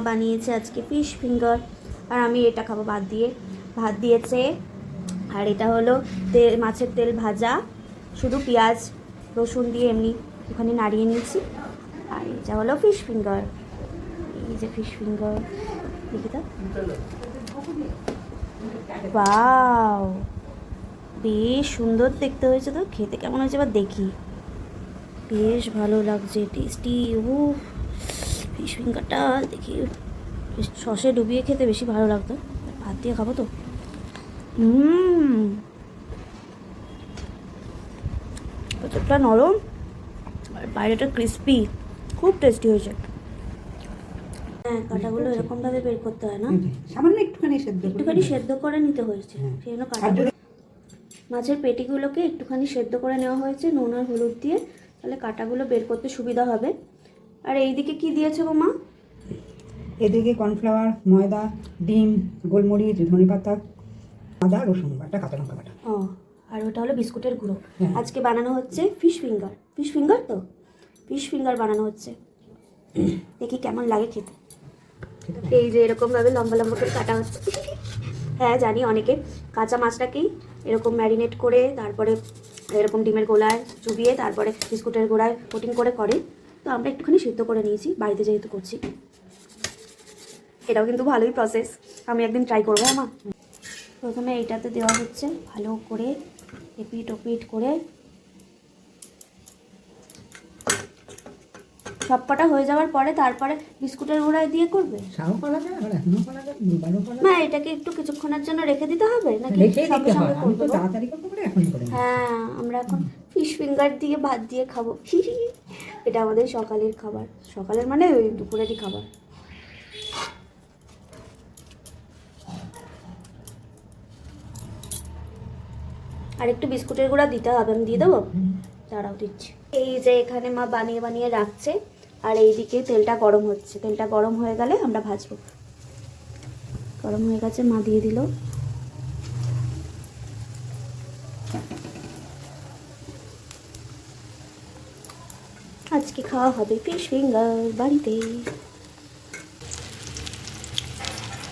বানিয়েছে আজকে fish finger, আর আমি এটা খাবো ভাত দিয়ে। ভাত দিয়েছে, আর এটা হলো মাছের তেল ভাজা, শুধু পেঁয়াজ রসুন দিয়ে এমনি ওখানে নাড়িয়ে নিয়েছি। আর এটা হলো ফিশ ফিঙ্গার, এই যে ফিশ ফিঙ্গার, দেখি তো। ওয়াও, বেশ সুন্দর দেখতে হয়েছে। তো খেতে কেমন হয়েছে এবার দেখি। বেশ ভালো লাগছে, টেস্টি। ও ফিশ ফিঙ্গারটা দেখি সসে ডুবিয়ে খেতে বেশি ভালো লাগতো, ভাত দিয়ে খাবো তো। ভেতরটা নরম আর বাইরেটা ক্রিস্পি, খুব টেস্টি হয়েছে। হ্যাঁ, কাঁটাগুলো এরকমভাবে বের করতে হয় না, সামান্য একটুখানি সেদ্ধ করে নিতে হয়েছে। সেই জন্য কাঁটাগুলো, মাছের পেটিগুলোকে একটুখানি সেদ্ধ করে নেওয়া হয়েছে নুন আর হলুদ দিয়ে, তাহলে কাঁটাগুলো বের করতে সুবিধা হবে। আর এইদিকে কি দিয়েছে গো মা? এদিকে কর্নফ্লাওয়ার, ময়দা, ডিম, গোলমরিচ, ধনেপাতা, আদা, রসুন বাটা, কাঁচা লঙ্কা বাটা। ও, আর ওটা হলো বিস্কুটের গুঁড়ো। আজকে বানানো হচ্ছে ফিশ ফিঙ্গার। ফিশ ফিঙ্গার তো ফিশ ফিঙ্গার বানানো হচ্ছে, দেখি কেমন লাগে খেতে। এই যে এরকমভাবে লম্বা লম্বা করে কাটা হচ্ছে। হ্যাঁ জানি, অনেকে কাঁচা মাছটাকেই এরকম ম্যারিনেট করে তারপরে এরকম ডিমের গোলায় চুবিয়ে তারপরে বিস্কুটের গোড়ায় কোটিং করে করে। তো আমরা একটুখানি সিদ্ধ করে নিয়েছি বাড়িতে যেহেতু করছি। এটাও কিন্তু ভালোই প্রসেস, আমি একদিন ট্রাই করবো। আমার প্রথমে এইটাতে দেওয়া হচ্ছে ভালো করে এপিট ওপিট করে। সব কটা হয়ে যাওয়ার পরে তারপরে বিস্কুটের গোড়ায় দিয়ে করবে। না, এটাকে একটু কিছুক্ষণের জন্য রেখে দিতে হবে নাকি সঙ্গে সঙ্গে করবো? হ্যাঁ, আমরা এখন ফিশ ফিঙ্গার দিয়ে ভাত দিয়ে খাবো। এটা আমাদের সকালের খাবার, সকালের মানে ওই দুপুরেরই খাবার। আর একটু বিস্কুটের গুঁড়া দিতে হবে, আমি দিয়ে দেবো, দাঁড়াও দিচ্ছি। এই যে এখানে মা বানিয়ে বানিয়ে রাখছে, আর এইদিকে তেলটা গরম হচ্ছে। তেলটা গরম হয়ে গেলে আমরা ভাজবো। গরম হয়ে গেছে, মা দিয়ে দিল। আজকে খাওয়া হবে ফিশ ফিঙ্গার বাড়িতে।